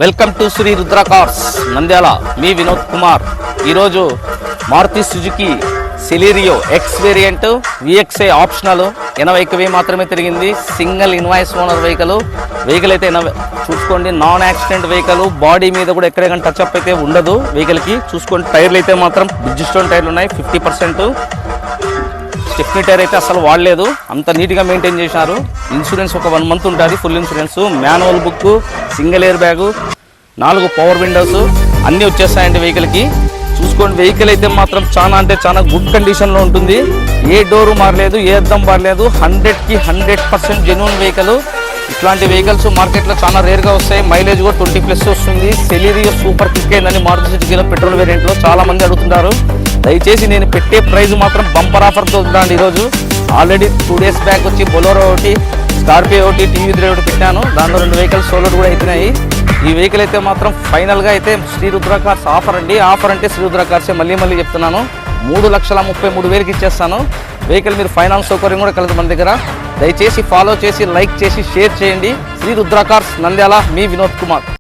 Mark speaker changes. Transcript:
Speaker 1: Welcome to Sri Rudra Cars Nandyal. మీ వినోద్ కుమార్. ఈరోజు Maruti Suzuki Celerio X variant VXI optional 80,000 మాత్రమే తిరిగింది. సింగిల్ ఇన్వాయిస్ ఓనర్ వెహికల్ అయితే చూసుకోండి. Non accident vehicle. బాడీ మీద కూడా ఎక్కడైనా టచ్ అప్ అయితే ఉండదు వెహికల్కి. చూసుకోండి, టైర్లు అయితే మాత్రం బ్రిడ్జిస్టోన్ టైర్లు ఉన్నాయి. 50%. స్టెప్నీ టైర్ అయితే అసలు వాడలేదు, అంత నీట్గా మెయింటైన్ చేశారు. ఇన్సూరెన్స్ ఒక 1 మంత్ ఉంటుంది, full insurance. Manual book, single air bag, 4 power Windows అన్నీ వచ్చేస్తాయండి వెహికల్కి. చూసుకోండి, వెహికల్ అయితే మాత్రం చాలా గుడ్ కండిషన్లో ఉంటుంది. ఏ డోరు మారలేదు, ఏ అద్దం మారలేదు. 100కి 100% జెన్యూన్ వెహికల్. ఇట్లాంటి వెహికల్స్ మార్కెట్లో చాలా రేర్గా వస్తాయి. మైలేజ్ కూడా 20+ వస్తుంది. సెలీరియో సూపర్ క్లిక్ అయిందని మారుతి సుజుకిలో పెట్రోల్ వేరియంట్లో చాలా మంది అడుగుతున్నారు. దయచేసి నేను పెట్టే ప్రైస్ మాత్రం బంపర్ ఆఫర్తో ఉందండి. ఈరోజు ఆల్రెడీ 2 days బ్యాక్ వచ్చి బొలోరో ఒకటి, స్కార్పియో ఒకటి, టీవీ3 ఒకటి పెట్టాను. దానిలో 2 వెహికల్స్ సోలోడ్ కూడా అవుతున్నాయి. ఈ వెహికల్ అయితే మాత్రం ఫైనల్గా అయితే శ్రీ రుద్ర కార్స్ ఆఫర్ అండి. ఆఫర్ అంటే శ్రీ రుద్ర కార్సే. మళ్ళీ చెప్తున్నాను, 3,33,000 ఇచ్చేస్తాను. వెహికల్ మీరు ఫైనాన్స్ సౌకర్యం కూడా కలదు మన దగ్గర. దయచేసి ఫాలో చేసి, లైక్ చేసి, షేర్ చేయండి. శ్రీ రుద్ర కార్స్ నంద్యాల. మీ వినోద్ కుమార్.